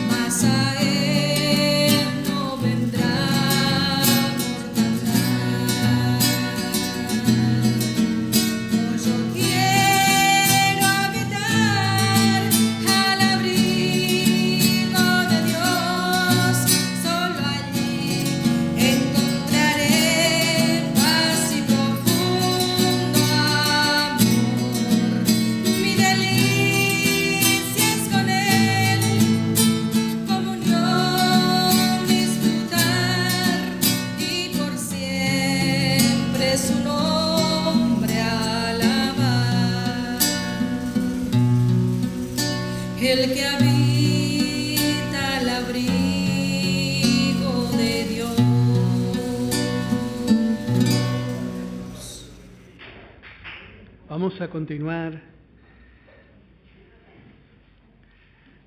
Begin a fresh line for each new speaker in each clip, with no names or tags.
mas a él no vendrá mortandad. Oh, yo quiero habitar al abrigo de Dios, solo allí encontraré paz y profundo amor. Mi delicia es con él, comunión disfrutar y por siempre su nombre alabar. El que habita al abrigo de Dios.
Vamos a continuar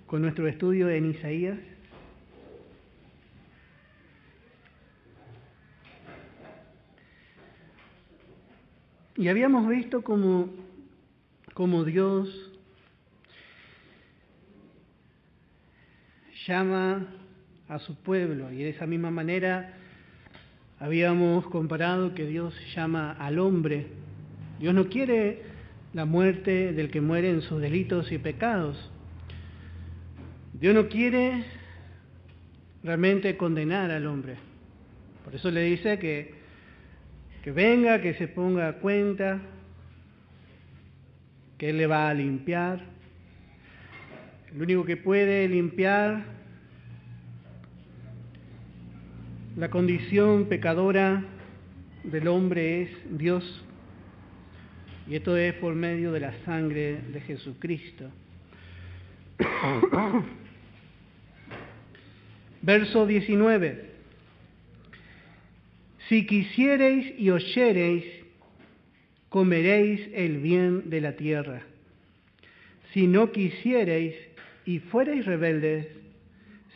con nuestro estudio en Isaías. Y habíamos visto cómo Dios llama a su pueblo, y de esa misma manera habíamos comparado que Dios llama al hombre. Dios no quiere la muerte del que muere en sus delitos y pecados. Dios no quiere realmente condenar al hombre. Por eso le dice que venga, que se ponga a cuenta, que Él le va a limpiar. El único que puede limpiar la condición pecadora del hombre es Dios. Y esto es por medio de la sangre de Jesucristo. Verso 19. Si quisiereis y oyereis, comeréis el bien de la tierra. Si no quisiereis y fuereis rebeldes,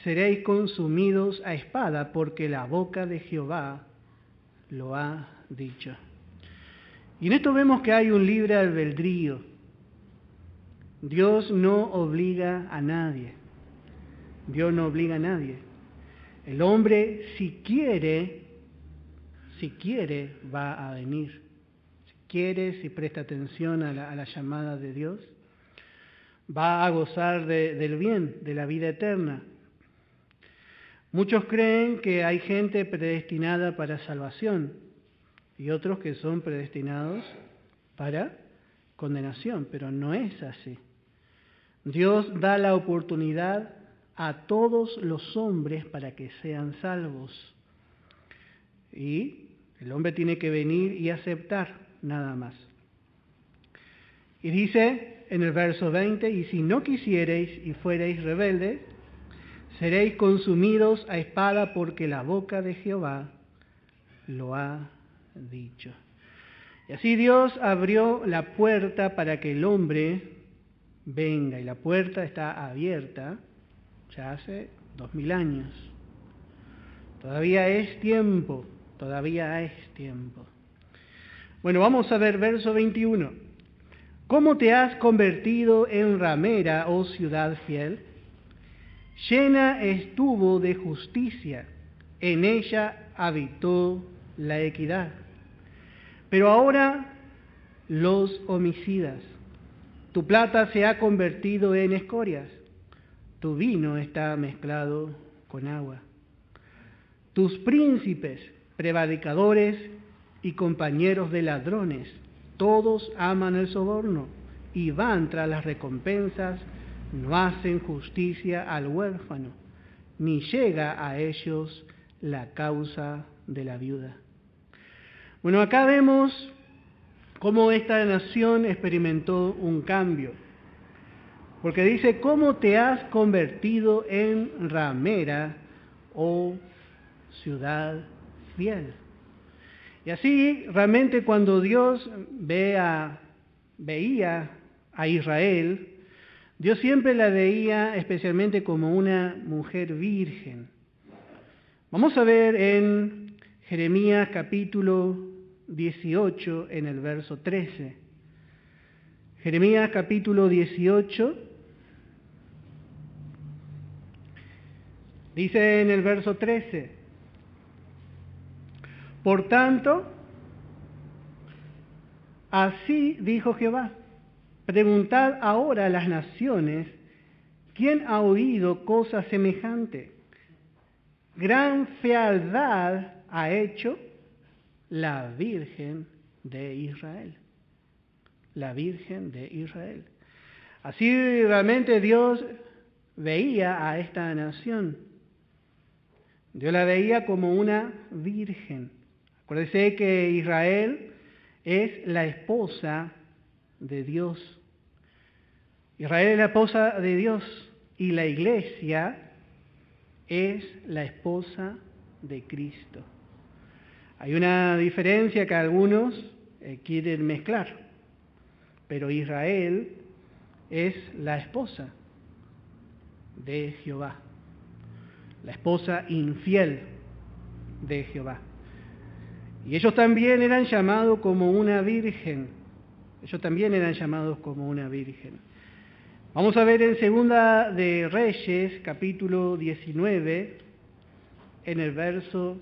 seréis consumidos a espada, porque la boca de Jehová lo ha dicho. Y en esto vemos que hay un libre albedrío. Dios no obliga a nadie. Dios no obliga a nadie. El hombre, si quiere, va a venir. Si quiere, si presta atención a la llamada de Dios, va a gozar del bien, de la vida eterna. Muchos creen que hay gente predestinada para salvación y otros que son predestinados para condenación, pero no es así. Dios da la oportunidad a todos los hombres para que sean salvos. Y el hombre tiene que venir y aceptar, nada más. Y dice en el verso 20, y si no quisiereis y fuereis rebeldes, seréis consumidos a espada, porque la boca de Jehová lo ha dicho. Y así Dios abrió la puerta para que el hombre venga, y la puerta está abierta ya hace 2000 años. Todavía es tiempo. Bueno, vamos a ver verso 21. ¿Cómo te has convertido en ramera, oh ciudad fiel? Llena estuvo de justicia, en ella habitó la equidad. Pero ahora los homicidas, tu plata se ha convertido en escorias, tu vino está mezclado con agua. Tus príncipes, prevaricadores y compañeros de ladrones, todos aman el soborno y van tras las recompensas, no hacen justicia al huérfano, ni llega a ellos la causa de la viuda. Bueno, acá vemos cómo esta nación experimentó un cambio, porque dice, ¿cómo te has convertido en ramera, oh ciudad fiel? Y así, realmente cuando Dios veía a Israel, Dios siempre la veía especialmente como una mujer virgen. Vamos a ver en Jeremías capítulo 18, en el verso 13. Jeremías capítulo 18, Dice en el verso 13, por tanto, así dijo Jehová, preguntad ahora a las naciones, ¿quién ha oído cosa semejante? Gran fealdad ha hecho la Virgen de Israel. La Virgen de Israel. Así realmente Dios veía a esta nación. Dios la veía como una virgen. Acuérdense que Israel es la esposa de Dios. Israel es la esposa de Dios y la iglesia es la esposa de Cristo. Hay una diferencia que algunos quieren mezclar, pero Israel es la esposa de Jehová, la esposa infiel de Jehová. Y ellos también eran llamados como una virgen. Ellos también eran llamados como una virgen. Vamos a ver en Segunda de Reyes, capítulo 19, en el verso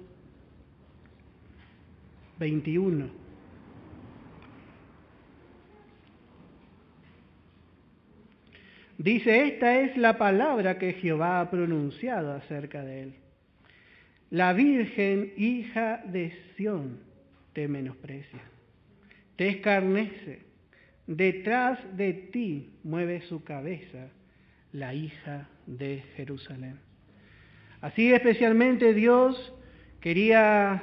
21. Dice, esta es la palabra que Jehová ha pronunciado acerca de él. La Virgen, hija de Sión, te menosprecia, te escarnece. Detrás de ti mueve su cabeza la hija de Jerusalén. Así especialmente Dios quería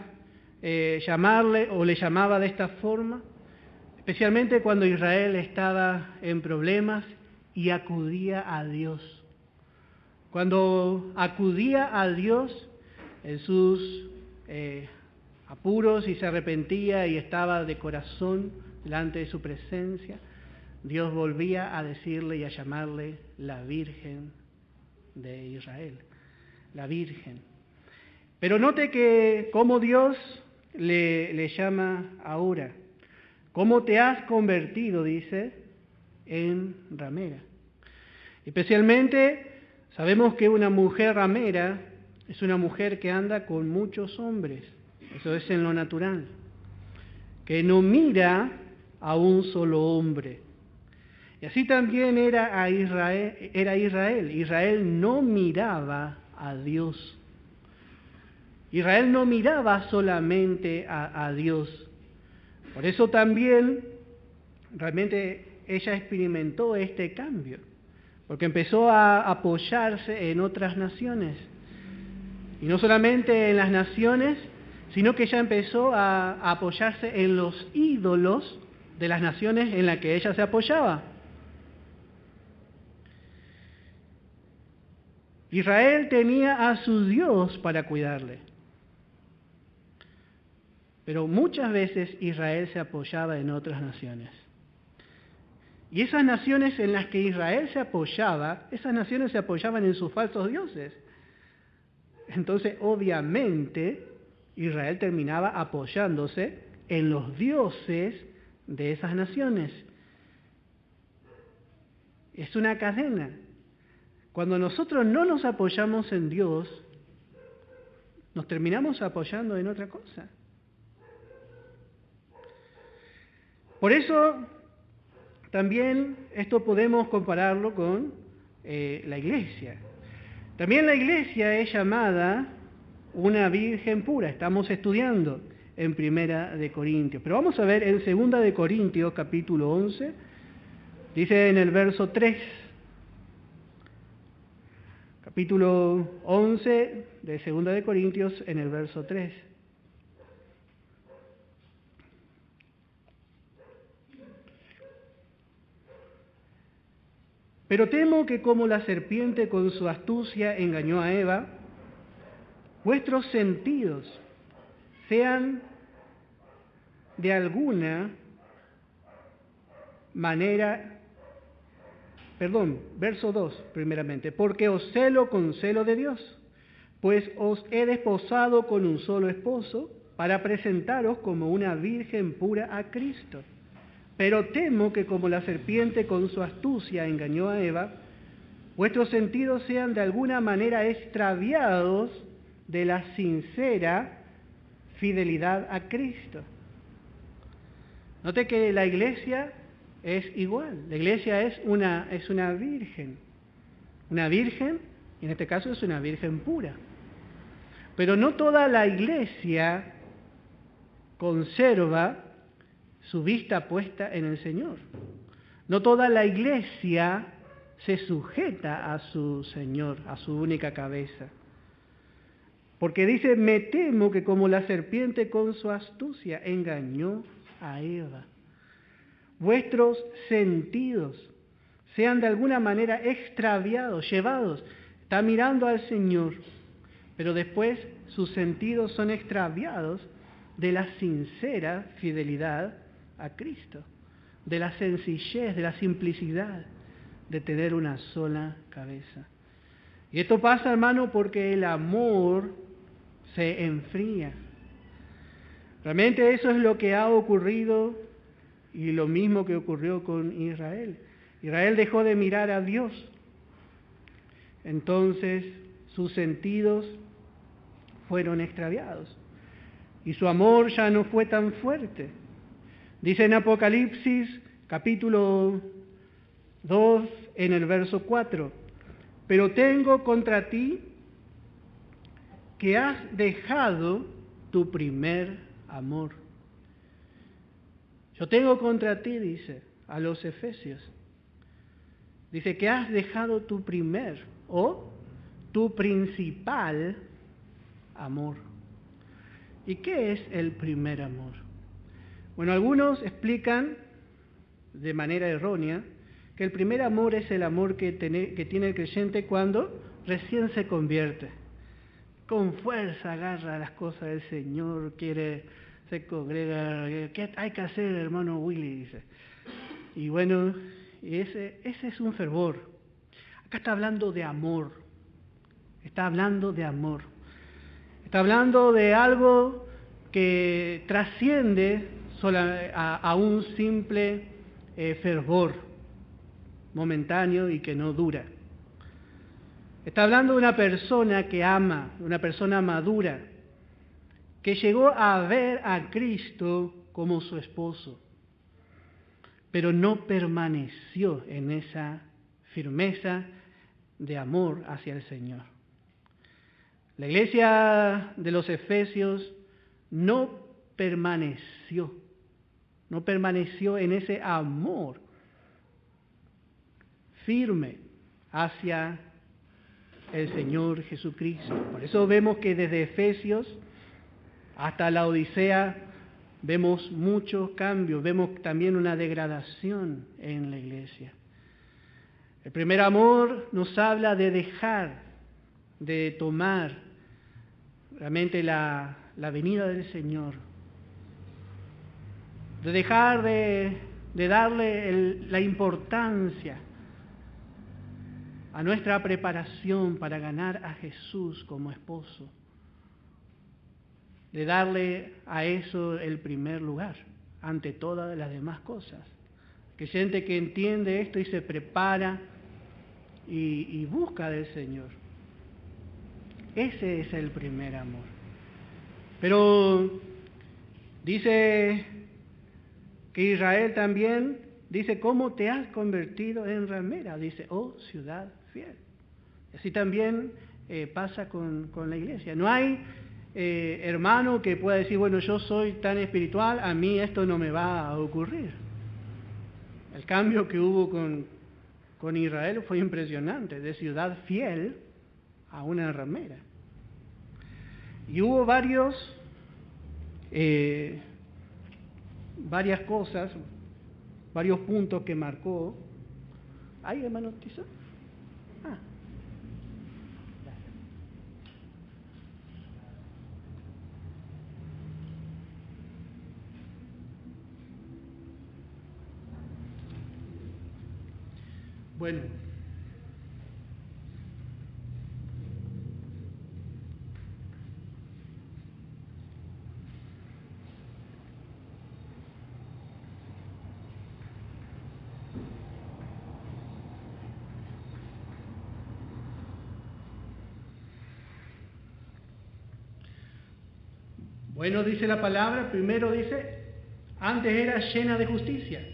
llamarle o le llamaba de esta forma, especialmente cuando Israel estaba en problemas y acudía a Dios. Cuando acudía a Dios en sus apuros y se arrepentía y estaba de corazón delante de su presencia, Dios volvía a decirle y a llamarle la Virgen de Israel, la Virgen. Pero note que cómo Dios le llama ahora, cómo te has convertido, dice, en ramera. Especialmente sabemos que una mujer ramera es una mujer que anda con muchos hombres, eso es en lo natural, que no mira a un solo hombre. Y así también era Israel. Israel no miraba a Dios. Israel no miraba solamente a Dios. Por eso también realmente ella experimentó este cambio, porque empezó a apoyarse en otras naciones. Y no solamente en las naciones, sino que ella empezó a apoyarse en los ídolos de las naciones en las que ella se apoyaba. Israel tenía a su Dios para cuidarle. Pero muchas veces Israel se apoyaba en otras naciones. Y esas naciones en las que Israel se apoyaba, esas naciones se apoyaban en sus falsos dioses. Entonces, obviamente, Israel terminaba apoyándose en los dioses de esas naciones. Es una cadena. Cuando nosotros no nos apoyamos en Dios, nos terminamos apoyando en otra cosa. Por eso, también esto podemos compararlo con la iglesia. También la iglesia es llamada una virgen pura. Estamos estudiando en Primera de Corintios. Pero vamos a ver en Segunda de Corintios, capítulo 11, dice en el verso 3. Capítulo 11 de Segunda de Corintios, en el verso 3. Pero temo que como la serpiente con su astucia engañó a Eva, vuestros sentidos sean de alguna manera, verso 2 primeramente, porque os celo con celo de Dios, pues os he desposado con un solo esposo para presentaros como una virgen pura a Cristo. Pero temo que como la serpiente con su astucia engañó a Eva, vuestros sentidos sean de alguna manera extraviados de la sincera fidelidad a Cristo. Note que la iglesia es igual. La iglesia es una virgen. Una virgen, y en este caso es una virgen pura. Pero no toda la iglesia conserva su vista puesta en el Señor. No toda la iglesia se sujeta a su Señor, a su única cabeza. Porque dice, me temo que como la serpiente con su astucia engañó a Eva, vuestros sentidos sean de alguna manera extraviados, llevados. Está mirando al Señor, pero después sus sentidos son extraviados de la sincera fidelidad a Cristo, de la sencillez, de la simplicidad de tener una sola cabeza. Y esto pasa, hermano, porque el amor se enfría. Realmente eso es lo que ha ocurrido y lo mismo que ocurrió con Israel. Israel dejó de mirar a Dios. Entonces sus sentidos fueron extraviados y su amor ya no fue tan fuerte. Dice en Apocalipsis capítulo 2 en el verso 4, pero tengo contra ti que has dejado tu primer amor. Yo tengo contra ti, dice, a los efesios. Dice que has dejado tu primer o tu principal amor. ¿Y qué es el primer amor? Bueno, algunos explican de manera errónea que el primer amor es el amor que tiene el creyente cuando recién se convierte. Con fuerza agarra las cosas del Señor, se congrega. ¿Qué hay que hacer, hermano Willy? Dice. Y bueno, ese es un fervor. Acá está hablando de amor. Está hablando de amor. Está hablando de algo que trasciende a un simple fervor momentáneo y que no dura. Está hablando de una persona que ama, una persona madura, que llegó a ver a Cristo como su esposo, pero no permaneció en esa firmeza de amor hacia el Señor. La iglesia de los Efesios no permaneció en ese amor firme hacia el Señor Jesucristo. Por eso vemos que desde Efesios hasta la Odisea vemos muchos cambios, vemos también una degradación en la iglesia. El primer amor nos habla de dejar, de tomar realmente la venida del Señor, de dejar de darle la importancia a nuestra preparación para ganar a Jesús como esposo, de darle a eso el primer lugar ante todas las demás cosas. Que gente que entiende esto y se prepara y busca del Señor. Ese es el primer amor. Pero dice que Israel también dice, ¿cómo te has convertido en ramera? Dice, oh ciudad fiel. Así también pasa con la iglesia. No hay hermano que pueda decir, bueno, yo soy tan espiritual, a mí esto no me va a ocurrir. El cambio que hubo con Israel fue impresionante, de ciudad fiel a una ramera. Y hubo varias cosas, varios puntos que marcó. ¿Hay, hermano Tizo? Bueno, Bueno, dice la palabra, primero dice, antes era llena de justicia.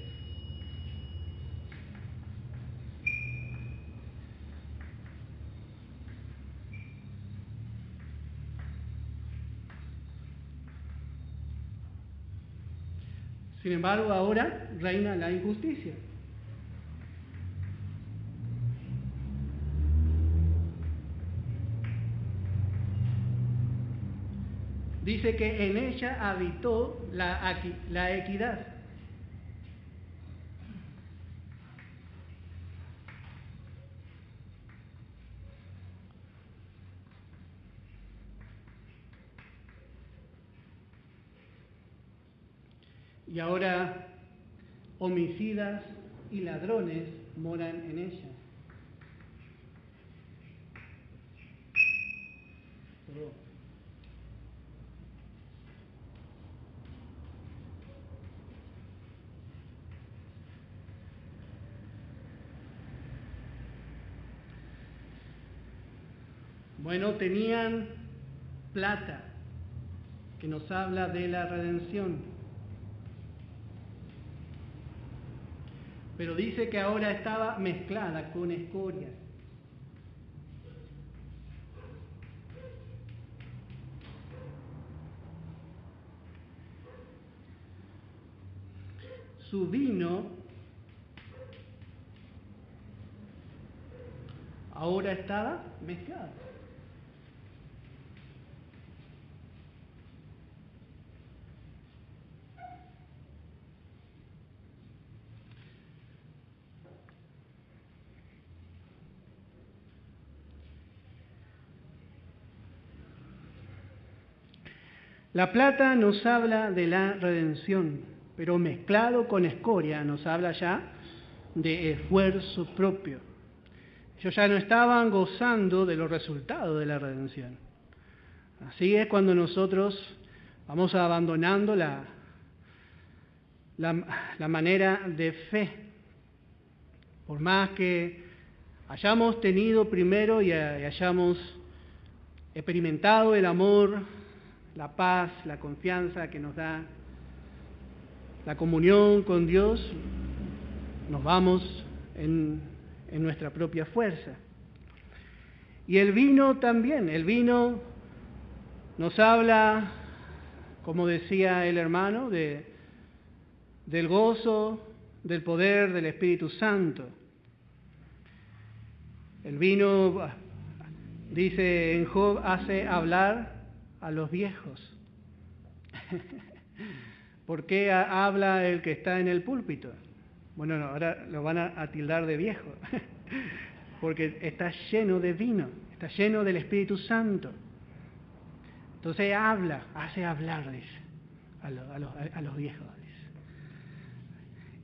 Sin embargo, ahora reina la injusticia. Dice que en ella habitó la equidad. Y ahora homicidas y ladrones moran en ella. Bueno, tenían plata, que nos habla de la redención. Pero dice que ahora estaba mezclada con escoria. Su vino ahora estaba mezclado. La plata nos habla de la redención, pero mezclado con escoria nos habla ya de esfuerzo propio. Ellos ya no estaban gozando de los resultados de la redención. Así es cuando nosotros vamos abandonando la manera de fe. Por más que hayamos tenido primero y hayamos experimentado el amor, la paz, la confianza que nos da la comunión con Dios, nos vamos en nuestra propia fuerza. Y el vino también, el vino nos habla, como decía el hermano, del gozo, del poder del Espíritu Santo. El vino, dice en Job, hace hablar a los viejos. ¿Por qué habla el que está en el púlpito? Bueno, no, ahora lo van a tildar de viejo, porque está lleno de vino, está lleno del Espíritu Santo. Entonces habla, hace hablar, dice, a los viejos.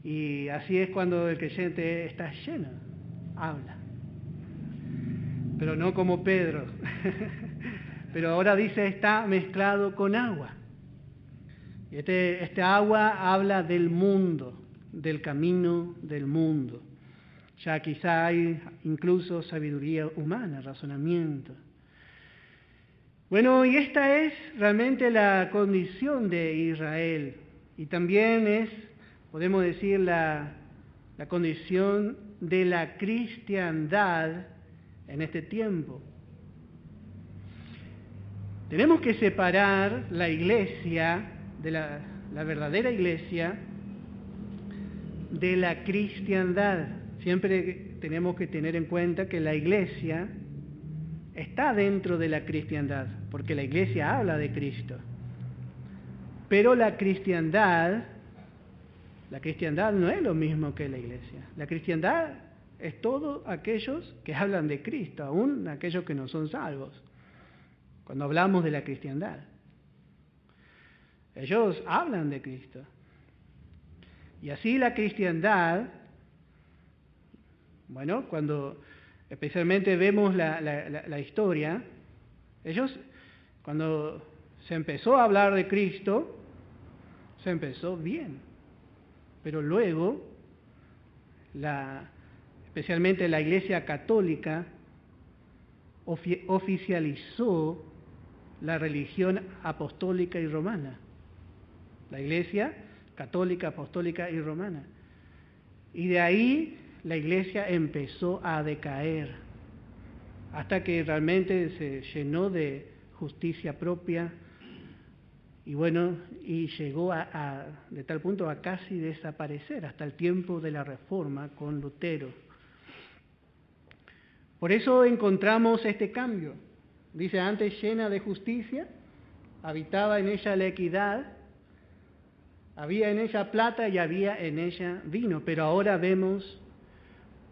Dice. Y así es cuando el creyente está lleno, habla. Pero no como Pedro. Pero ahora dice está mezclado con agua. Y este agua habla del mundo, del camino del mundo. Ya quizá hay incluso sabiduría humana, razonamiento. Bueno, y esta es realmente la condición de Israel. Y también es, podemos decir, la condición de la cristiandad en este tiempo. Tenemos que separar la iglesia, de la verdadera iglesia, de la cristiandad. Siempre tenemos que tener en cuenta que la iglesia está dentro de la cristiandad, porque la iglesia habla de Cristo. Pero la cristiandad no es lo mismo que la iglesia. La cristiandad es todos aquellos que hablan de Cristo, aún aquellos que no son salvos. Cuando hablamos de la cristiandad, ellos hablan de Cristo. Y así la cristiandad, bueno, cuando especialmente vemos la historia, ellos, cuando se empezó a hablar de Cristo, se empezó bien. Pero luego, especialmente la Iglesia Católica, oficializó la religión apostólica y romana, la Iglesia católica, apostólica y romana. Y de ahí la Iglesia empezó a decaer, hasta que realmente se llenó de justicia propia, y bueno, y llegó de tal punto a casi desaparecer, hasta el tiempo de la Reforma con Lutero. Por eso encontramos este cambio. Dice, antes llena de justicia, habitaba en ella la equidad, había en ella plata y había en ella vino, pero ahora vemos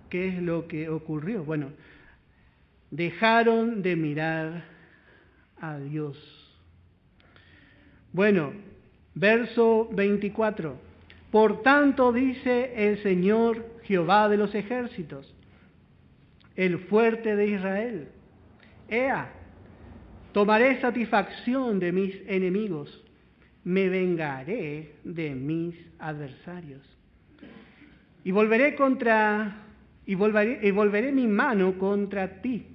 qué es lo que ocurrió. Bueno, dejaron de mirar a Dios. Bueno, verso 24. Por tanto, dice el Señor Jehová de los ejércitos, el fuerte de Israel, Ea, tomaré satisfacción de mis enemigos, me vengaré de mis adversarios. Y volveré mi mano contra ti,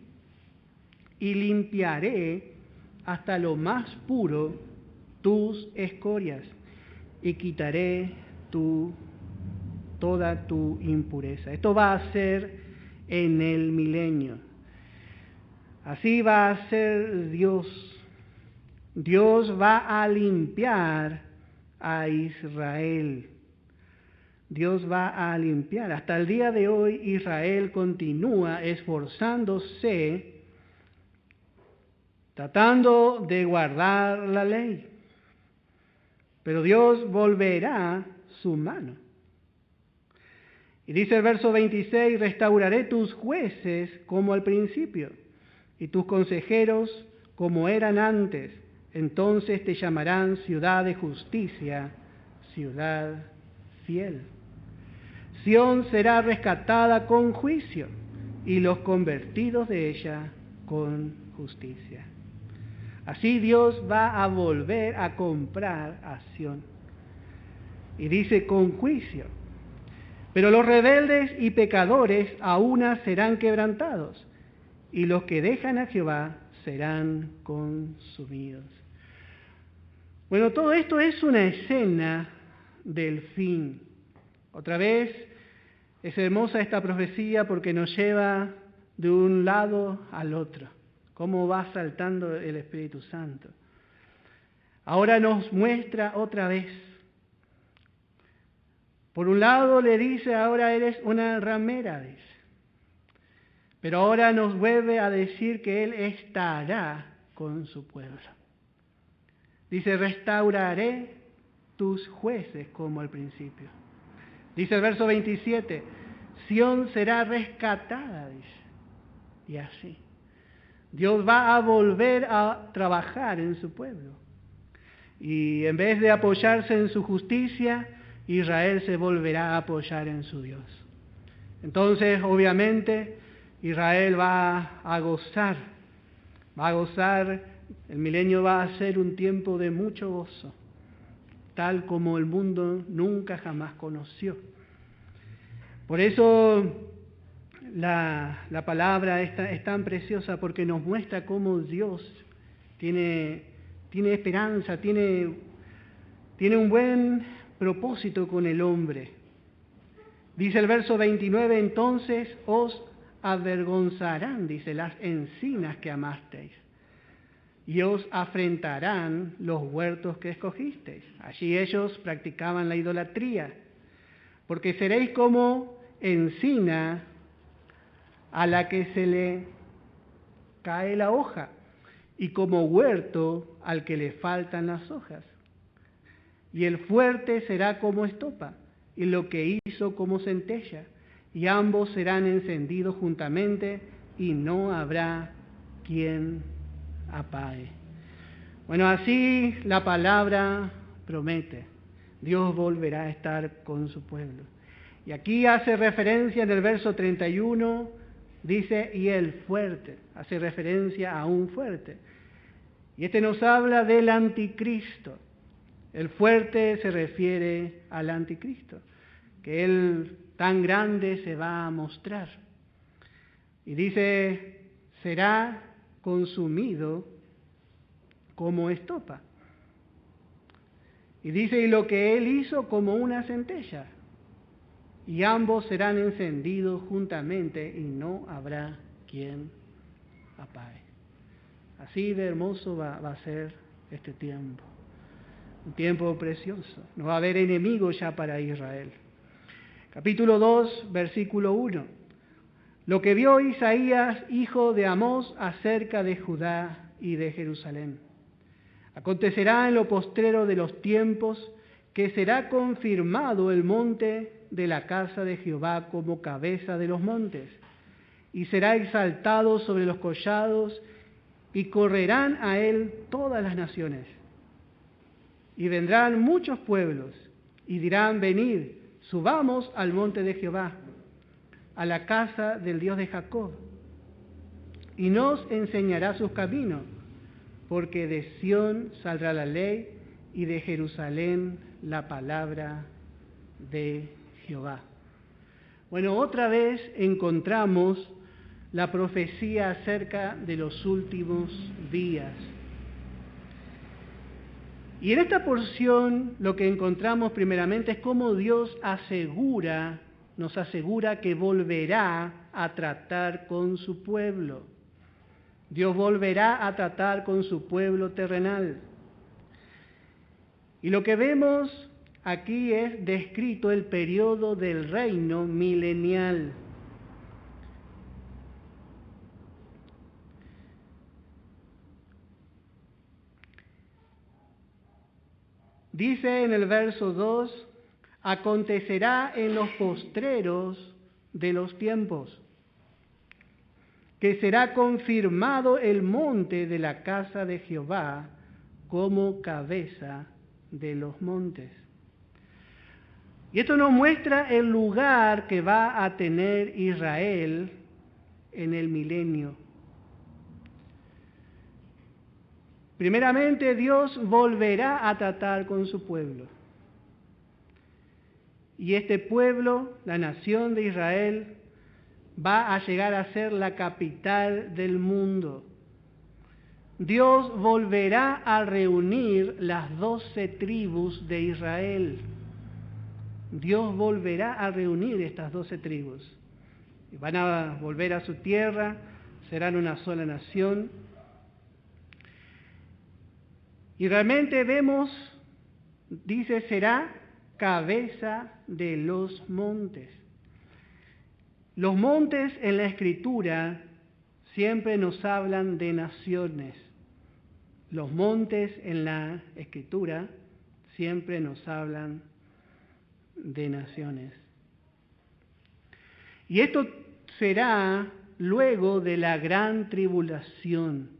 y limpiaré hasta lo más puro tus escorias, y quitaré toda tu impureza. Esto va a ser en el milenio. Así va a ser Dios. Dios va a limpiar a Israel. Dios va a limpiar. Hasta el día de hoy Israel continúa esforzándose, tratando de guardar la ley. Pero Dios volverá su mano. Y dice el verso 26, restauraré tus jueces como al principio, y tus consejeros como eran antes. Entonces te llamarán ciudad de justicia, ciudad fiel. Sión será rescatada con juicio, y los convertidos de ella con justicia. Así Dios va a volver a comprar a Sión. Y dice con juicio. Pero los rebeldes y pecadores aún serán quebrantados, y los que dejan a Jehová serán consumidos. Bueno, todo esto es una escena del fin. Otra vez, es hermosa esta profecía porque nos lleva de un lado al otro. Cómo va saltando el Espíritu Santo. Ahora nos muestra otra vez. Por un lado le dice, ahora eres una ramera, dice. Pero ahora nos vuelve a decir que Él estará con su pueblo. Dice, restauraré tus jueces como al principio. Dice el verso 27, Sión será rescatada, dice. Y así. Dios va a volver a trabajar en su pueblo. Y en vez de apoyarse en su justicia, Israel se volverá a apoyar en su Dios. Entonces, obviamente, Israel va a gozar, el milenio va a ser un tiempo de mucho gozo, tal como el mundo nunca jamás conoció. Por eso la palabra es tan preciosa, porque nos muestra cómo Dios tiene esperanza, tiene un buen propósito con el hombre. Dice el verso 29, entonces os avergonzarán, dice, las encinas que amasteis, y os afrentarán los huertos que escogisteis. Allí ellos practicaban la idolatría, porque seréis como encina a la que se le cae la hoja, y como huerto al que le faltan las hojas. Y el fuerte será como estopa, y lo que hizo como centella, y ambos serán encendidos juntamente, y no habrá quien apague. Bueno, así la palabra promete. Dios volverá a estar con su pueblo. Y aquí hace referencia en el verso 31, dice, y el fuerte, hace referencia a un fuerte. Y este nos habla del anticristo. El fuerte se refiere al anticristo, que Él tan grande se va a mostrar. Y dice, será consumido como estopa. Y dice, y lo que él hizo como una centella. Y ambos serán encendidos juntamente y no habrá quien apague. Así de hermoso va a ser este tiempo. Un tiempo precioso. No va a haber enemigos ya para Israel. Capítulo 2, versículo 1. Lo que vio Isaías, hijo de Amós, acerca de Judá y de Jerusalén. Acontecerá en lo postrero de los tiempos que será confirmado el monte de la casa de Jehová como cabeza de los montes, y será exaltado sobre los collados, y correrán a él todas las naciones. Y vendrán muchos pueblos, y dirán, venid, subamos al monte de Jehová, a la casa del Dios de Jacob, y nos enseñará sus caminos, porque de Sión saldrá la ley, y de Jerusalén la palabra de Jehová. Bueno, otra vez encontramos la profecía acerca de los últimos días. Y en esta porción lo que encontramos primeramente es cómo Dios nos asegura que volverá a tratar con su pueblo. Dios volverá a tratar con su pueblo terrenal. Y lo que vemos aquí es descrito el periodo del reino milenial. Dice en el verso 2, acontecerá en los postreros de los tiempos, que será confirmado el monte de la casa de Jehová como cabeza de los montes. Y esto nos muestra el lugar que va a tener Israel en el milenio. Primeramente, Dios volverá a tratar con su pueblo. Y este pueblo, la nación de Israel, va a llegar a ser la capital del mundo. Dios volverá a reunir las 12 tribus de Israel. Dios volverá a reunir estas 12 tribus. Y van a volver a su tierra, serán una sola nación. Y realmente vemos, dice, será cabeza de los montes. Los montes en la Escritura siempre nos hablan de naciones. Los montes en la Escritura siempre nos hablan de naciones. Y esto será luego de la gran tribulación.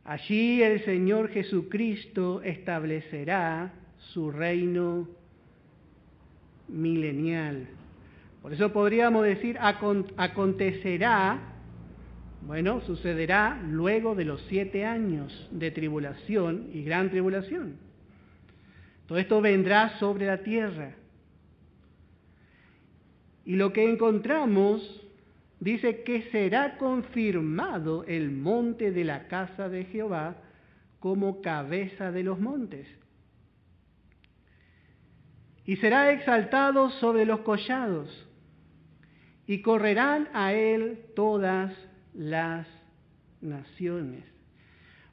Allí el Señor Jesucristo establecerá su reino milenial. Por eso podríamos decir, acontecerá, sucederá luego de los 7 años de tribulación y gran tribulación. Todo esto vendrá sobre la tierra. Y lo que encontramos dice que será confirmado el monte de la casa de Jehová como cabeza de los montes. Y será exaltado sobre los collados, y correrán a él todas las naciones.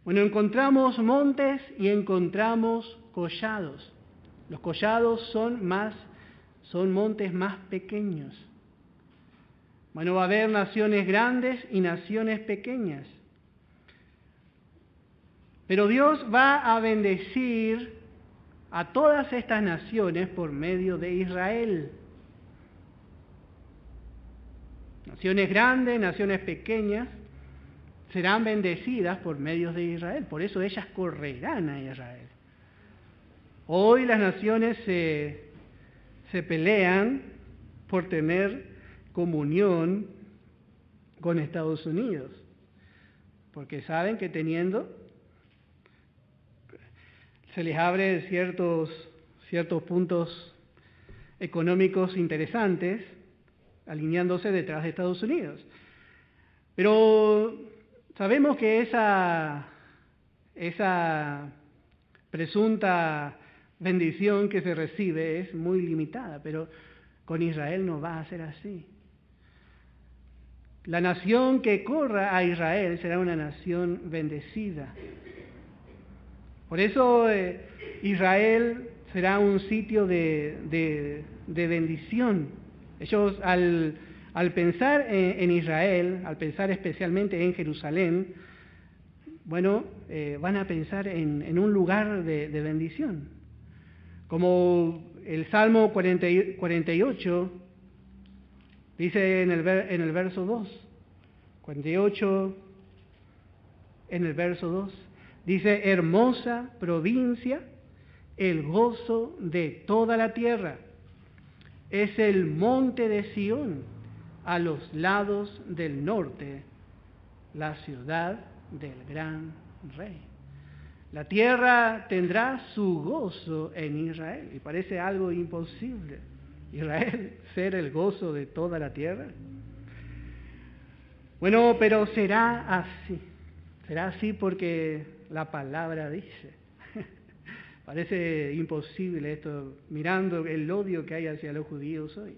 Bueno, encontramos montes y encontramos collados. Los collados son montes más pequeños. Bueno, va a haber naciones grandes y naciones pequeñas. Pero Dios va a bendecir a todas estas naciones por medio de Israel. Naciones grandes, naciones pequeñas, serán bendecidas por medio de Israel. Por eso ellas correrán a Israel. Hoy las naciones se pelean por tener comunión con Estados Unidos, porque saben que se les abre ciertos puntos económicos interesantes, alineándose detrás de Estados Unidos. Pero sabemos que esa presunta bendición que se recibe es muy limitada, pero con Israel no va a ser así. La nación que corra a Israel será una nación bendecida. Por eso Israel será un sitio de bendición. Ellos al pensar en Israel, al pensar especialmente en Jerusalén, bueno, van a pensar en un lugar de bendición. Como el Salmo 48 dice en el verso 2, 48 en el verso 2, dice: hermosa provincia, el gozo de toda la tierra, es el monte de Sión, a los lados del norte, la ciudad del gran rey. La tierra tendrá su gozo en Israel, y parece algo imposible. Israel ser el gozo de toda la tierra. Bueno, pero será así porque la palabra dice. Parece imposible esto, mirando el odio que hay hacia los judíos hoy.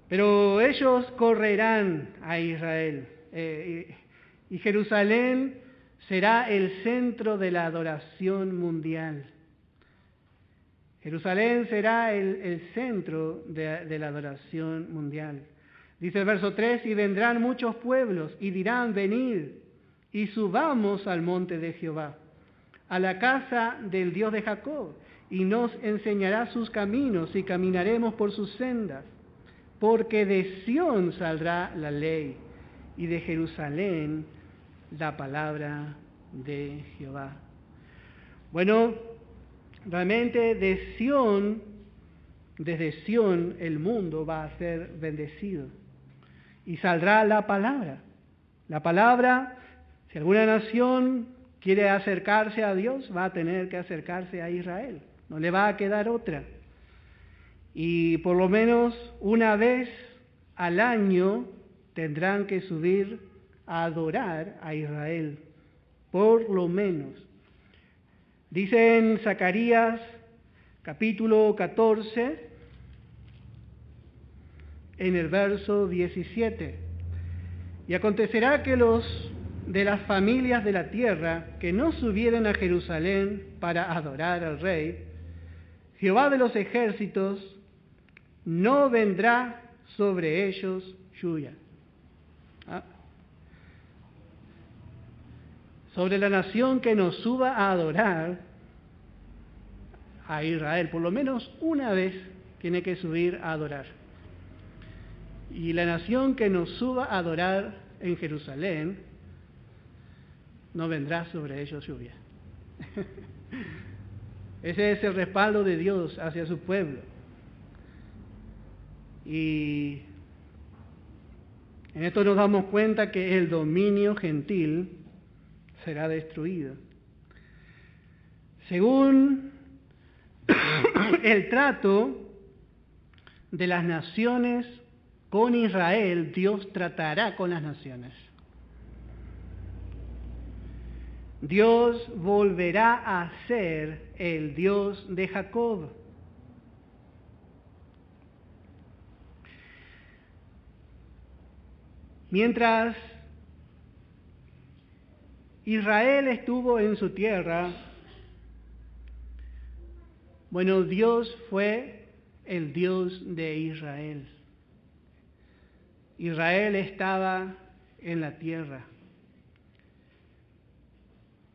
Pero ellos correrán a Israel, y Jerusalén será el centro de la adoración mundial. Jerusalén será el centro de la adoración mundial. Dice el verso 3, y vendrán muchos pueblos y dirán: venid y subamos al monte de Jehová, a la casa del Dios de Jacob, y nos enseñará sus caminos y caminaremos por sus sendas. Porque de Sión saldrá la ley y de Jerusalén la palabra de Jehová. Bueno, realmente desde Sión el mundo va a ser bendecido y saldrá la palabra. La palabra, si alguna nación quiere acercarse a Dios, va a tener que acercarse a Israel, no le va a quedar otra. Y por lo menos una vez al año tendrán que subir a adorar a Israel, por lo menos. Dice en Zacarías capítulo 14, en el verso 17, y acontecerá que los de las familias de la tierra que no subieren a Jerusalén para adorar al Rey, Jehová de los ejércitos, no vendrá sobre ellos lluvia. Sobre la nación que nos suba a adorar a Israel, por lo menos una vez tiene que subir a adorar. Y la nación que nos suba a adorar en Jerusalén, no vendrá sobre ellos lluvia. Ese es el respaldo de Dios hacia su pueblo. Y en esto nos damos cuenta que el dominio gentil será destruido. Según el trato de las naciones con Israel, Dios tratará con las naciones. Dios volverá a ser el Dios de Jacob. Mientras Israel estuvo en su tierra, bueno, Dios fue el Dios de Israel. Israel estaba en la tierra.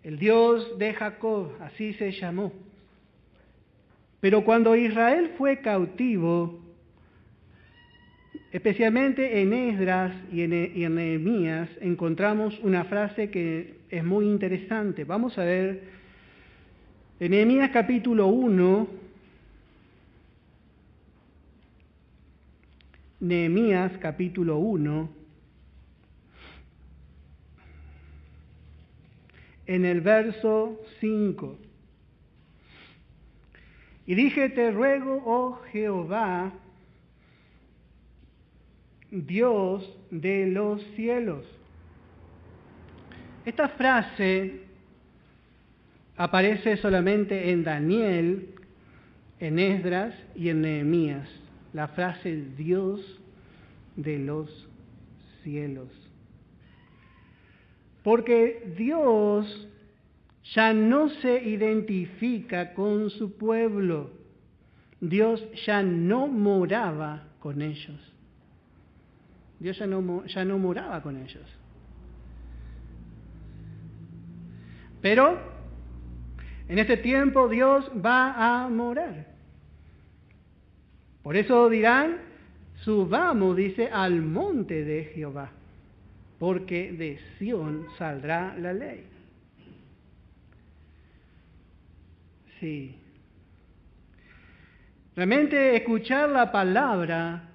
El Dios de Jacob, así se llamó. Pero cuando Israel fue cautivo, especialmente en Esdras y en Nehemías, encontramos una frase que es muy interesante. Vamos a ver en Nehemías capítulo 1, Nehemías capítulo 1, en el verso 5. Y dije: te ruego, oh Jehová, Dios de los cielos. Esta frase aparece solamente en Daniel, en Esdras y en Nehemías, la frase Dios de los cielos. Porque Dios ya no se identifica con su pueblo. Dios ya no moraba con ellos. Dios ya no moraba con ellos. Pero en este tiempo Dios va a morar. Por eso dirán, subamos, dice, al monte de Jehová, porque de Sión saldrá la ley. Sí. Realmente escuchar la palabra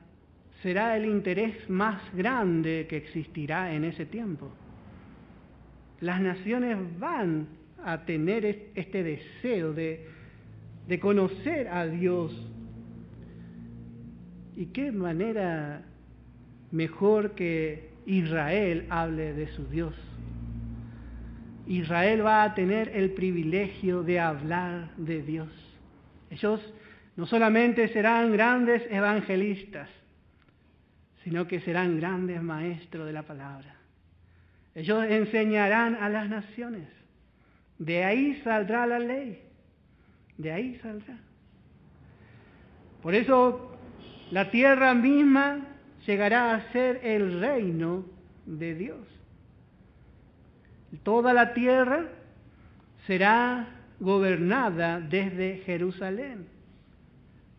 será el interés más grande que existirá en ese tiempo. Las naciones van a tener este deseo de conocer a Dios. ¿Y qué manera mejor que Israel hable de su Dios? Israel va a tener el privilegio de hablar de Dios. Ellos no solamente serán grandes evangelistas, sino que serán grandes maestros de la palabra. Ellos enseñarán a las naciones. De ahí saldrá la ley. De ahí saldrá. Por eso la tierra misma llegará a ser el reino de Dios. Toda la tierra será gobernada desde Jerusalén.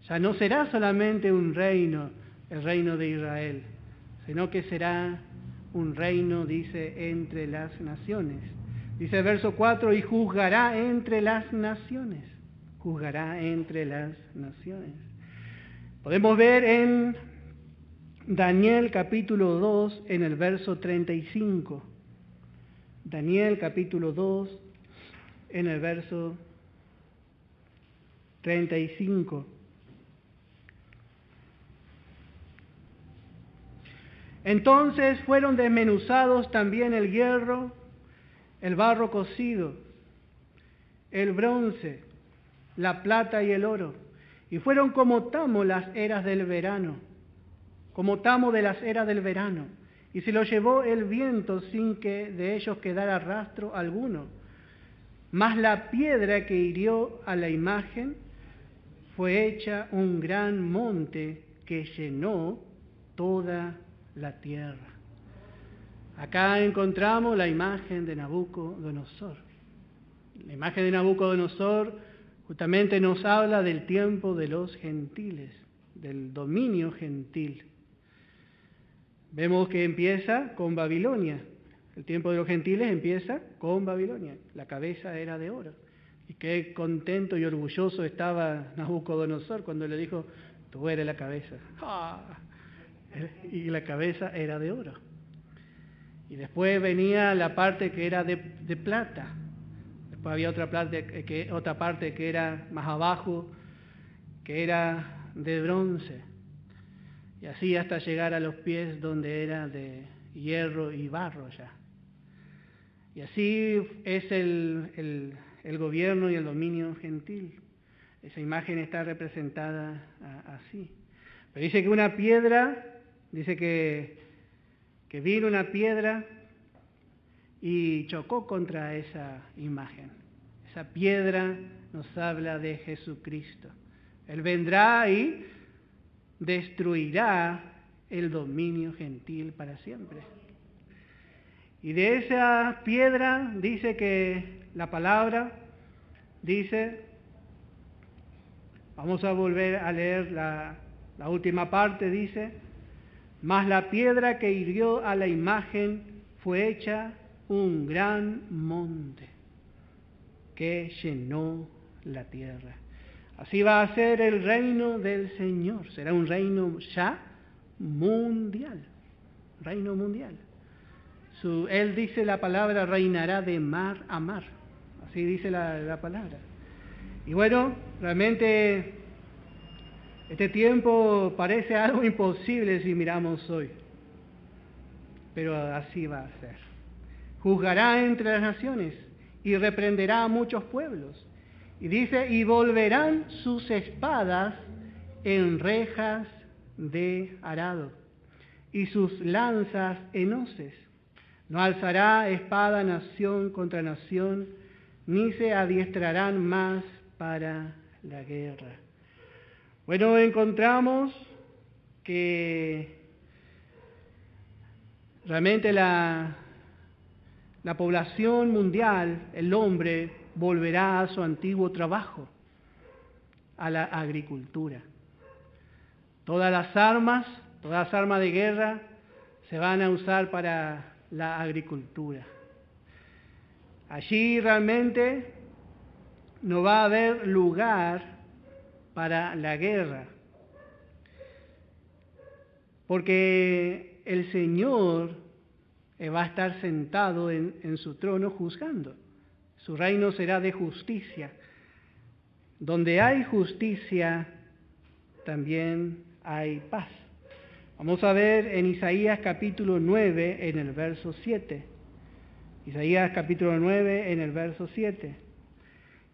Ya no será solamente un reino, el reino de Israel, sino que será un reino, dice, entre las naciones. Dice el verso 4, y juzgará entre las naciones. Juzgará entre las naciones. Podemos ver en Daniel capítulo 2, en el verso 35. Daniel capítulo 2, en el verso 35. Entonces fueron desmenuzados también el hierro, el barro cocido, el bronce, la plata y el oro, y fueron como tamo las eras del verano, como tamo de las eras del verano, y se lo llevó el viento sin que de ellos quedara rastro alguno. Mas la piedra que hirió a la imagen fue hecha un gran monte que llenó toda la tierra. Acá encontramos la imagen de Nabucodonosor. La imagen de Nabucodonosor justamente nos habla del tiempo de los gentiles, del dominio gentil. Vemos que empieza con Babilonia. El tiempo de los gentiles empieza con Babilonia. La cabeza era de oro. Y qué contento y orgulloso estaba Nabucodonosor cuando le dijo, tú eres la cabeza. ¡Ah! Y la cabeza era de oro. Y después venía la parte que era de plata. Después había otra parte que era más abajo, que era de bronce. Y así hasta llegar a los pies donde era de hierro y barro ya. Y así es el gobierno y el dominio gentil. Esa imagen está representada así. Pero dice que una piedra, dice que vino una piedra y chocó contra esa imagen. Esa piedra nos habla de Jesucristo. Él vendrá y destruirá el dominio gentil para siempre. Y de esa piedra dice que la palabra dice, vamos a volver a leer la última parte, dice, mas la piedra que hirió a la imagen fue hecha un gran monte que llenó la tierra. Así va a ser el reino del Señor. Será un reino ya mundial. Reino mundial. Él dice la palabra reinará de mar a mar. Así dice la palabra. Y bueno, realmente este tiempo parece algo imposible si miramos hoy. Pero así va a ser. Juzgará entre las naciones y reprenderá a muchos pueblos. Y dice, y volverán sus espadas en rejas de arado, y sus lanzas en hoces. No alzará espada nación contra nación, ni se adiestrarán más para la guerra. Bueno, encontramos que realmente la población mundial, el hombre, volverá a su antiguo trabajo, a la agricultura. Todas las armas de guerra se van a usar para la agricultura. Allí realmente no va a haber lugar para la guerra, porque el Señor va a estar sentado en su trono juzgando. Su reino será de justicia. Donde hay justicia, también hay paz. Vamos a ver en Isaías capítulo 9, en el verso 7. Isaías capítulo 9, en el verso 7.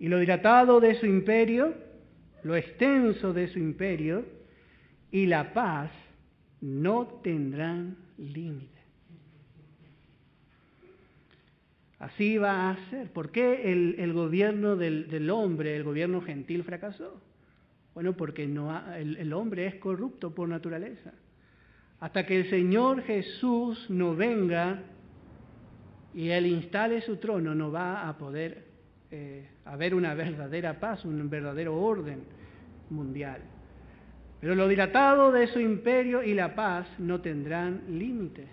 Y lo dilatado de su imperio, lo extenso de su imperio, y la paz no tendrán límite. Así va a ser. ¿Por qué el gobierno del hombre, el gobierno gentil, fracasó? Bueno, porque el hombre es corrupto por naturaleza. Hasta que el Señor Jesús no venga y Él instale su trono, no va a poder haber una verdadera paz, un verdadero orden mundial. Pero lo dilatado de su imperio y la paz no tendrán límite.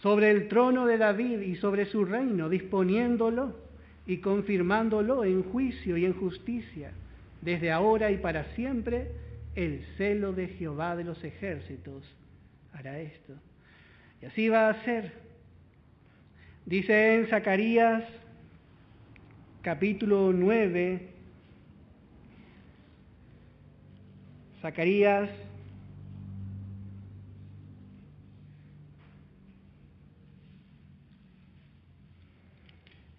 Sobre el trono de David y sobre su reino, disponiéndolo y confirmándolo en juicio y en justicia, desde ahora y para siempre, el celo de Jehová de los ejércitos hará esto. Y así va a ser. Dice en Zacarías capítulo 9, Zacarías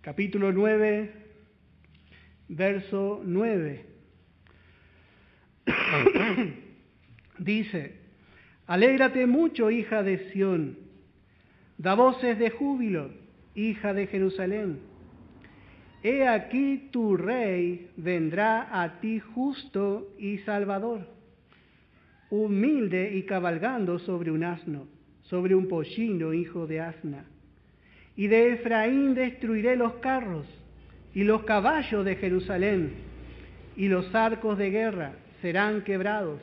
capítulo 9, verso 9. Dice, alégrate mucho, hija de Sión, da voces de júbilo, hija de Jerusalén. He aquí tu rey vendrá a ti justo y salvador, humilde y cabalgando sobre un asno, sobre un pollino, hijo de asna. Y de Efraín destruiré los carros y los caballos de Jerusalén, y los arcos de guerra serán quebrados,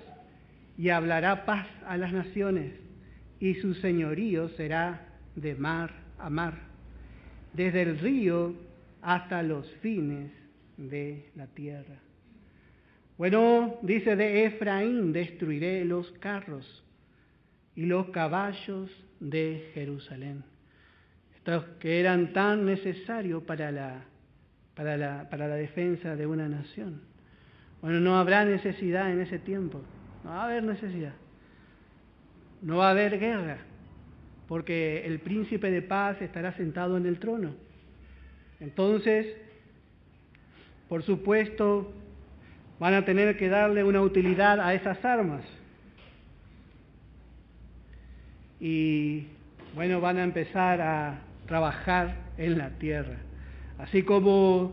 y hablará paz a las naciones, y su señorío será de mar a mar, desde el río hasta los fines de la tierra. Bueno, dice, de Efraín destruiré los carros y los caballos de Jerusalén, estos que eran tan necesarios para la defensa de una nación. Bueno, no habrá necesidad en ese tiempo, no va a haber necesidad, no va a haber guerra, porque el príncipe de paz estará sentado en el trono. Entonces, por supuesto, van a tener que darle una utilidad a esas armas. Y bueno, van a empezar a trabajar en la tierra. Así como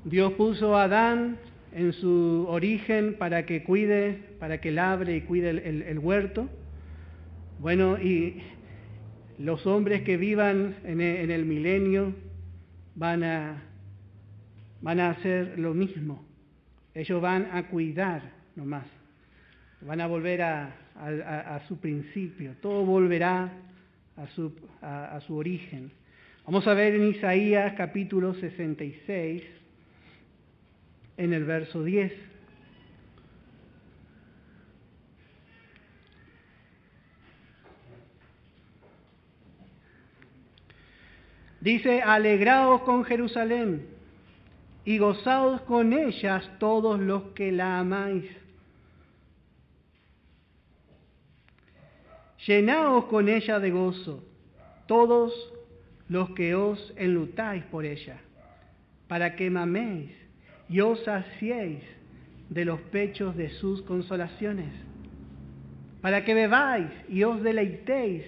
Dios puso a Adán en su origen para que labre y cuide el huerto. Bueno, y los hombres que vivan en el milenio van a hacer lo mismo. Ellos van a cuidar nomás. Van a volver a su principio. Todo volverá a su origen. Vamos a ver en Isaías capítulo 66, en el verso 10. Dice, alegraos con Jerusalén y gozaos con ellas todos los que la amáis. Llenaos con ella de gozo, todos los que os enlutáis por ella, para que maméis y os saciéis de los pechos de sus consolaciones, para que bebáis y os deleitéis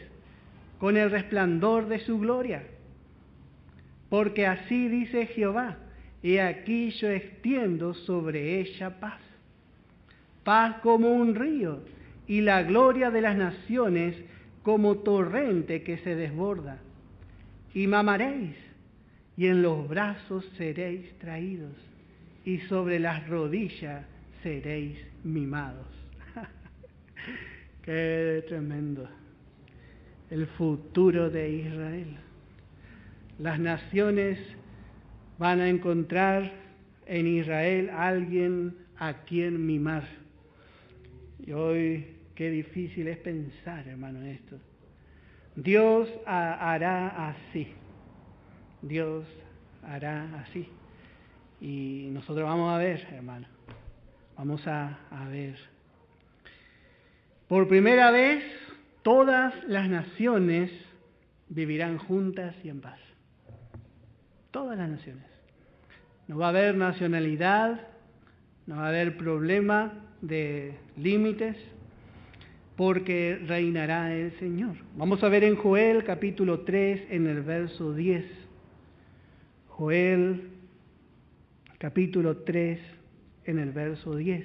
con el resplandor de su gloria. Porque así dice Jehová, he aquí yo extiendo sobre ella paz, paz como un río, y la gloria de las naciones como torrente que se desborda. Y mamaréis, y en los brazos seréis traídos, y sobre las rodillas seréis mimados. ¡Qué tremendo! El futuro de Israel. Las naciones van a encontrar en Israel a alguien a quien mimar. Y hoy qué difícil es pensar, hermano, en esto. Dios hará así. Dios hará así. Y nosotros vamos a ver, hermano. Vamos a ver. Por primera vez, todas las naciones vivirán juntas y en paz. Todas las naciones. No va a haber nacionalidad, no va a haber problema de límites, porque reinará el Señor. Vamos a ver en Joel capítulo 3 en el verso 10. Joel capítulo 3 en el verso 10.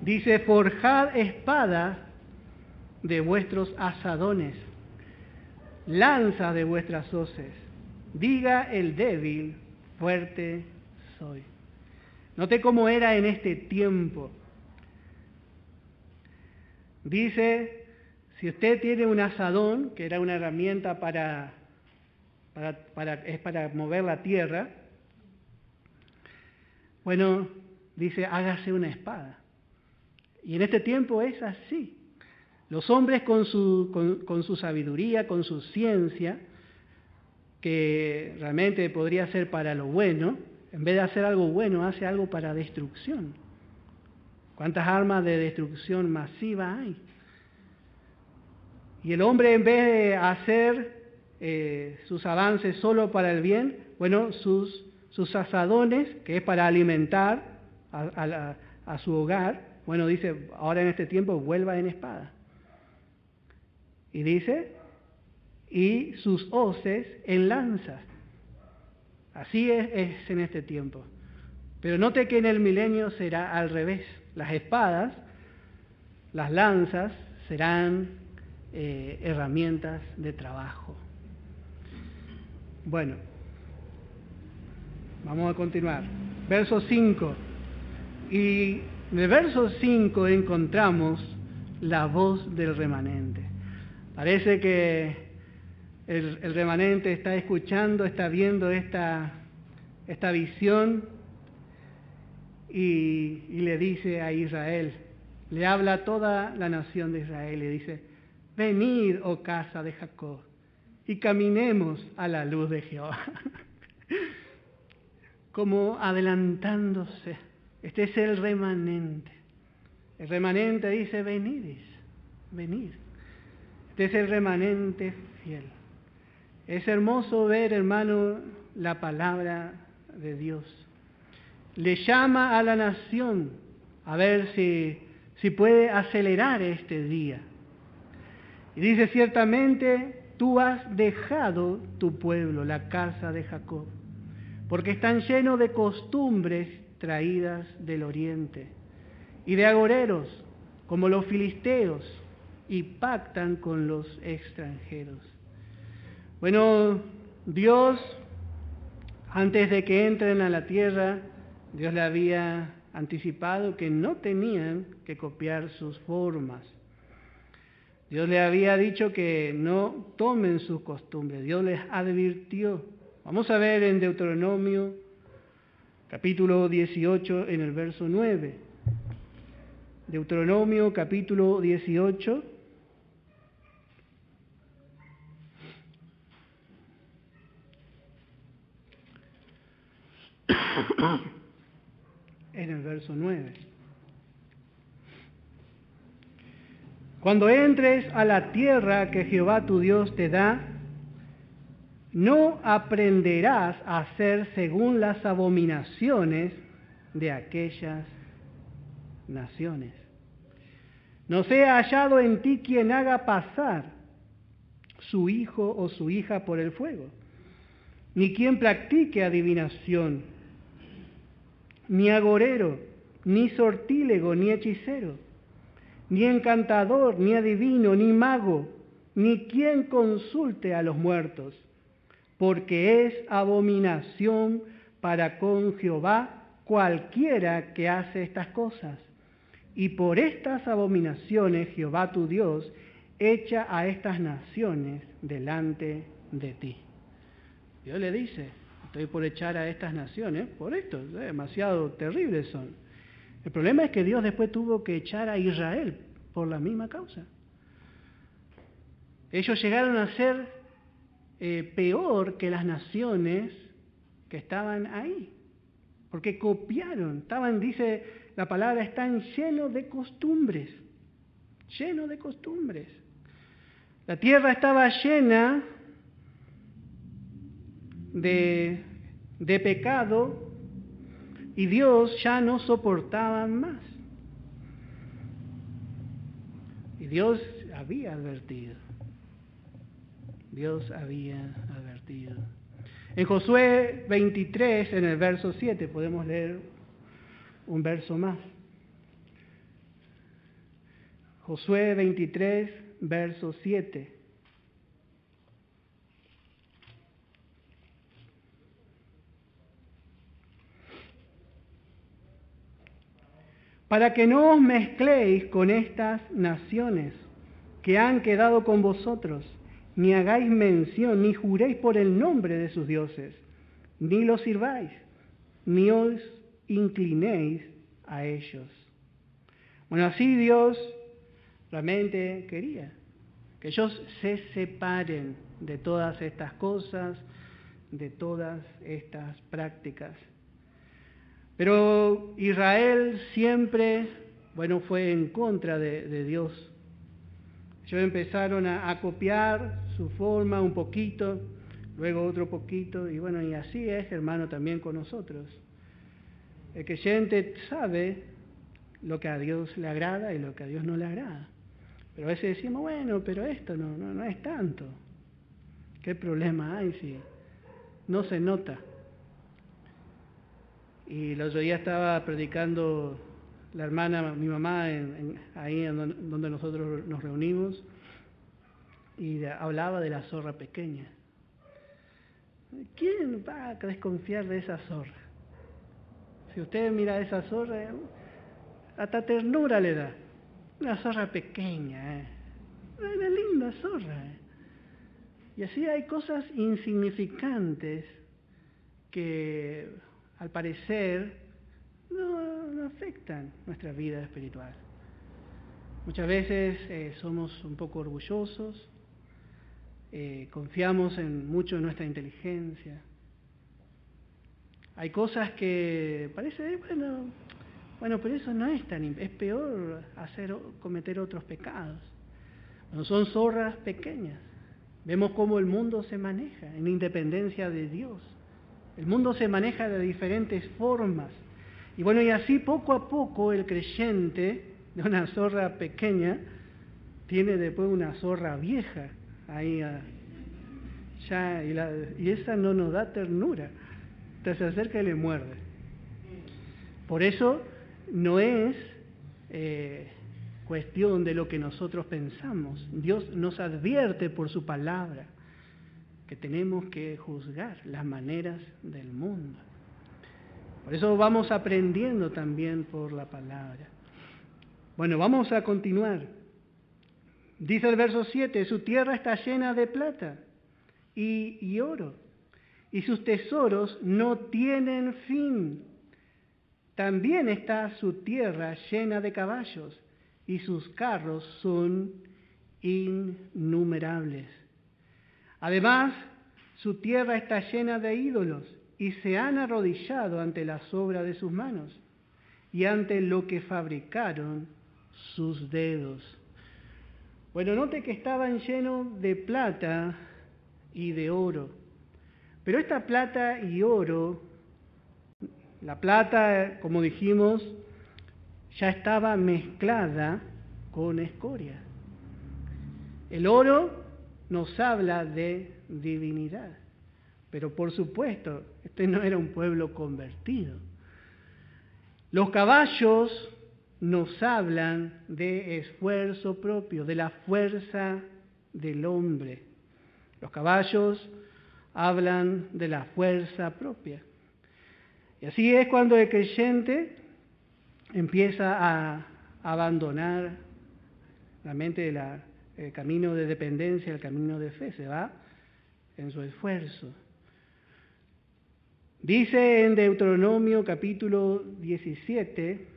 Dice, forjad espada de vuestros asadones, lanzas de vuestras hoces, diga el débil, fuerte soy. Note cómo era en este tiempo. Dice, si usted tiene un asadón, que era una herramienta para mover la tierra, bueno, dice, hágase una espada. Y en este tiempo es así. Los hombres con su sabiduría, con su ciencia, que realmente podría ser para lo bueno, en vez de hacer algo bueno, hace algo para destrucción. ¿Cuántas armas de destrucción masiva hay? Y el hombre, en vez de hacer sus avances solo para el bien, bueno, sus asadones, que es para alimentar a su hogar, bueno, dice, ahora en este tiempo vuelva en espada. Y dice, y sus hoces en lanzas. Así es en este tiempo. Pero note que en el milenio será al revés. Las espadas, las lanzas, serán herramientas de trabajo. Bueno, vamos a continuar. Verso 5. Y en el verso 5 encontramos la voz del remanente. Parece que el remanente está escuchando, está viendo esta visión y le dice a Israel, le habla a toda la nación de Israel y dice, venid, oh casa de Jacob, y caminemos a la luz de Jehová. Como adelantándose. Este es el remanente. El remanente dice, venid. Este es el remanente fiel. Es hermoso ver, hermano, la palabra de Dios. Le llama a la nación a ver si puede acelerar este día. Y dice, ciertamente tú has dejado tu pueblo, la casa de Jacob, porque están llenos de costumbres traídas del oriente y de agoreros, como los filisteos, y pactan con los extranjeros. Bueno, Dios, antes de que entren a la tierra, Dios le había anticipado que no tenían que copiar sus formas. Dios le había dicho que no tomen sus costumbres. Dios les advirtió. Vamos a ver en Deuteronomio, capítulo 18, en el verso 9. Deuteronomio, capítulo 18. En el verso 9. Cuando entres a la tierra que Jehová tu Dios te da, no aprenderás a hacer según las abominaciones de aquellas naciones. No sea hallado en ti quien haga pasar su hijo o su hija por el fuego, ni quien practique adivinación, ni agorero, ni sortílego, ni hechicero, ni encantador, ni adivino, ni mago, ni quien consulte a los muertos, porque es abominación para con Jehová cualquiera que hace estas cosas. Y por estas abominaciones Jehová tu Dios echa a estas naciones delante de ti. Dios le dice, estoy por echar a estas naciones por esto, demasiado terribles son. El problema es que Dios después tuvo que echar a Israel por la misma causa. Ellos llegaron a ser peor que las naciones que estaban ahí, porque copiaron, dice la palabra, están llenos de costumbres, llenos de costumbres. La tierra estaba llena de pecado y Dios ya no soportaba más. Y Dios había advertido. Dios había advertido. En Josué 23, en el verso 7, podemos leer un verso más. Josué 23, verso 7. Para que no os mezcléis con estas naciones que han quedado con vosotros, ni hagáis mención, ni juréis por el nombre de sus dioses, ni los sirváis, ni os inclinéis a ellos. Bueno, así Dios realmente quería que ellos se separen de todas estas cosas, de todas estas prácticas. Pero Israel siempre, fue en contra de Dios. Ellos empezaron a copiar su forma un poquito, luego otro poquito, y así es, hermano, también con nosotros. El creyente sabe lo que a Dios le agrada y lo que a Dios no le agrada. Pero a veces decimos, pero esto no es tanto. ¿Qué problema hay si no se nota? Y el otro día estaba predicando la hermana, mi mamá, ahí donde nosotros nos reunimos, y hablaba de la zorra pequeña. ¿Quién va a desconfiar de esa zorra? Si usted mira a esa zorra, hasta ternura le da. Una zorra pequeña, una linda zorra. Y así hay cosas insignificantes que al parecer no afectan nuestra vida espiritual. Muchas veces somos un poco orgullosos, confiamos mucho en nuestra inteligencia. Hay cosas que parece, pero eso no es es peor cometer otros pecados. Son zorras pequeñas. Vemos cómo el mundo se maneja en independencia de Dios. El mundo se maneja de diferentes formas. Y así poco a poco el creyente de una zorra pequeña tiene después una zorra vieja ahí y esa no nos da ternura. Te se acerca y le muerde. Por eso no es cuestión de lo que nosotros pensamos. Dios nos advierte por su palabra que tenemos que juzgar las maneras del mundo. Por eso vamos aprendiendo también por la palabra. Vamos a continuar. Dice el verso 7, su tierra está llena de plata y oro, y sus tesoros no tienen fin. También está su tierra llena de caballos, y sus carros son innumerables. Además, su tierra está llena de ídolos, y se han arrodillado ante las obras de sus manos, y ante lo que fabricaron sus dedos. Bueno, note que estaban llenos de plata y de oro. Pero esta plata y oro, la plata, como dijimos, ya estaba mezclada con escoria. El oro nos habla de divinidad, pero por supuesto, este no era un pueblo convertido. Los caballos nos hablan de esfuerzo propio, de la fuerza del hombre. Los caballos hablan de la fuerza propia. Y así es cuando el creyente empieza a abandonar la mente el camino de dependencia, el camino de fe, se va en su esfuerzo. Dice en Deuteronomio capítulo 17,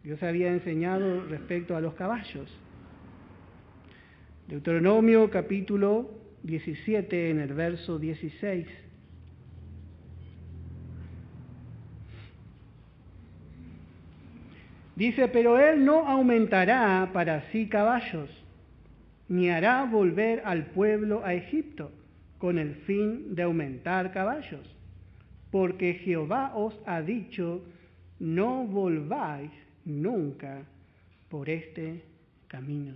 Dios había enseñado respecto a los caballos. Deuteronomio capítulo 17 en el verso 16. Dice, pero él no aumentará para sí caballos, ni hará volver al pueblo a Egipto, con el fin de aumentar caballos, porque Jehová os ha dicho, no volváis nunca por este camino.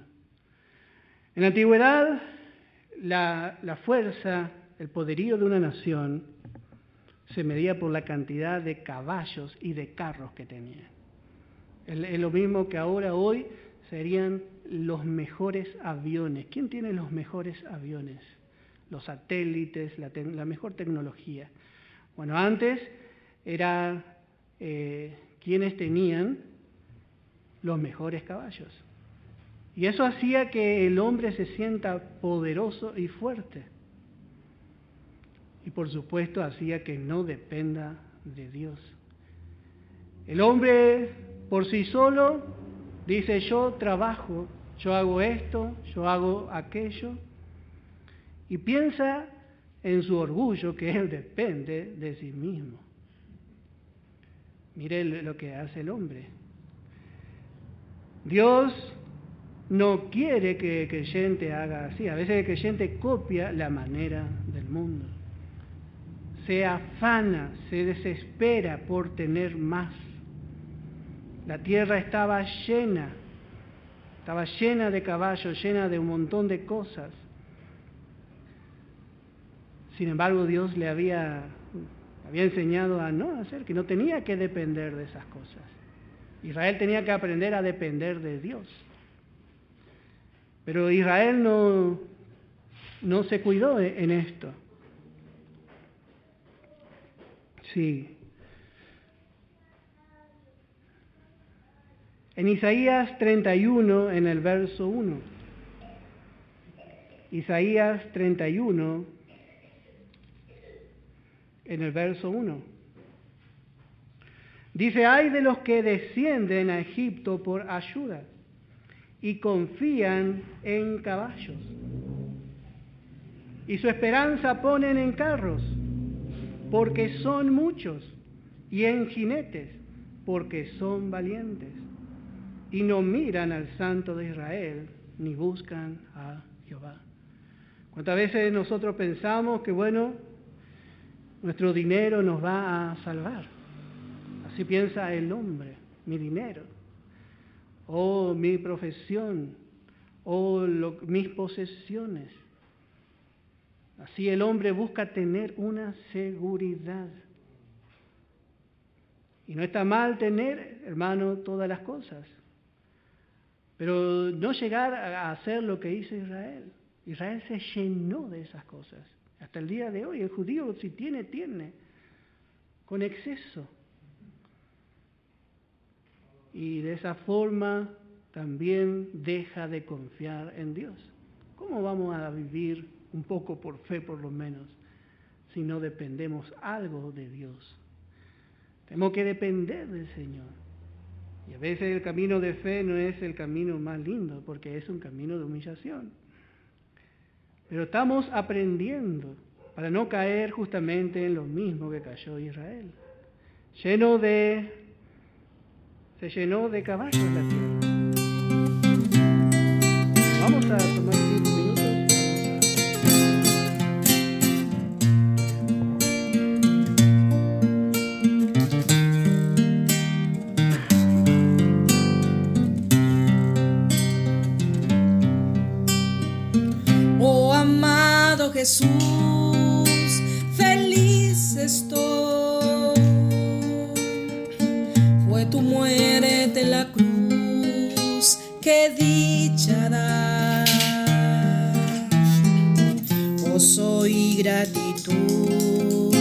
En la antigüedad, la fuerza, el poderío de una nación se medía por la cantidad de caballos y de carros que tenía. Es lo mismo que ahora, hoy, serían los mejores aviones. ¿Quién tiene los mejores aviones? Los satélites, la mejor tecnología. Bueno, antes era quienes tenían los mejores caballos. Y eso hacía que el hombre se sienta poderoso y fuerte. Y por supuesto hacía que no dependa de Dios. El hombre por sí solo dice, yo trabajo, yo hago esto, yo hago aquello, y piensa en su orgullo que él depende de sí mismo. Mire lo que hace el hombre. Dios no quiere que el creyente haga así. A veces el creyente copia la manera del mundo. Se afana, se desespera por tener más. La tierra estaba llena de caballos, llena de un montón de cosas. Sin embargo, Dios le había enseñado a no hacer, que no tenía que depender de esas cosas. Israel tenía que aprender a depender de Dios. Pero Israel no se cuidó en esto. Sí. En Isaías 31, en el verso 1. Isaías 31, en el verso 1. Dice, ay de los que descienden a Egipto por ayuda y confían en caballos. Y su esperanza ponen en carros, porque son muchos, y en jinetes, porque son valientes. Y no miran al Santo de Israel, ni buscan a Jehová. ¿Cuántas veces nosotros pensamos que, bueno, nuestro dinero nos va a salvar? Así piensa el hombre, mi dinero, o mi profesión, o mis posesiones. Así el hombre busca tener una seguridad. Y no está mal tener, hermano, todas las cosas. Pero no llegar a hacer lo que hizo Israel. Israel se llenó de esas cosas. Hasta el día de hoy, el judío si tiene, con exceso. Y de esa forma también deja de confiar en Dios. ¿Cómo vamos a vivir un poco por fe, por lo menos, si no dependemos algo de Dios? Tenemos que depender del Señor. Y a veces el camino de fe no es el camino más lindo, porque es un camino de humillación. Pero estamos aprendiendo para no caer justamente en lo mismo que cayó Israel. Se llenó de caballos la tierra. Vamos a tomar
Jesús, feliz estoy. Fue tu muerte en la cruz, qué dicha da. Gozo y gratitud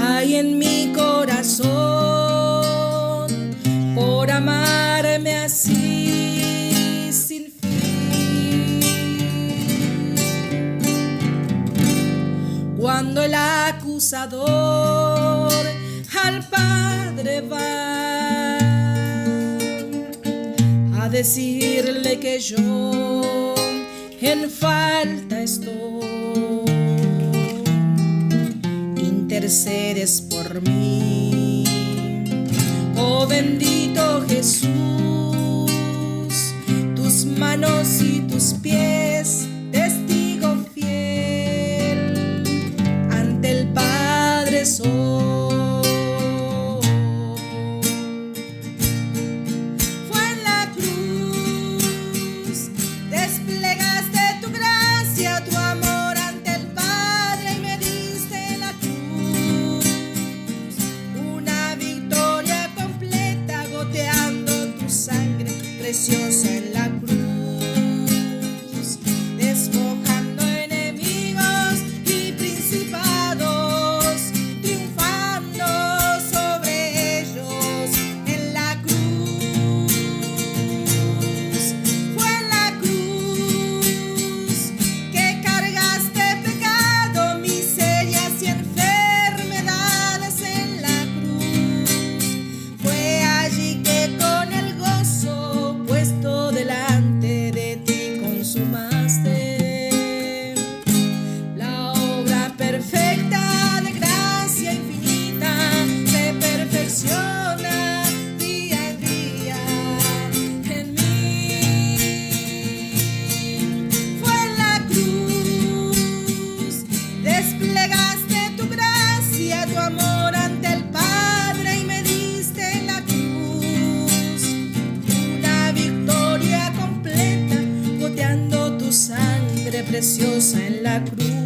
hay en mi corazón por amarme así sin fin. Cuando el acusador al Padre va a decirle que yo en falta estoy, intercedes por mí, oh bendito Jesús, tus manos y tus pies, testigo fiel, ante el Padre soy. Preciosa en la cruz, despojando enemigos y principados, triunfando sobre ellos en la cruz. Fue en la cruz que cargaste pecado, miserias y enfermedades en la cruz. Fue allí que con el gozo puesto delante de ti consumaste la obra perfecta de gracia infinita, se perfecciona día a día en mí. Fue en la cruz, desplegaste tu gracia, tu amor ante el Padre y me diste en la cruz completa, goteando tu sangre preciosa en la cruz.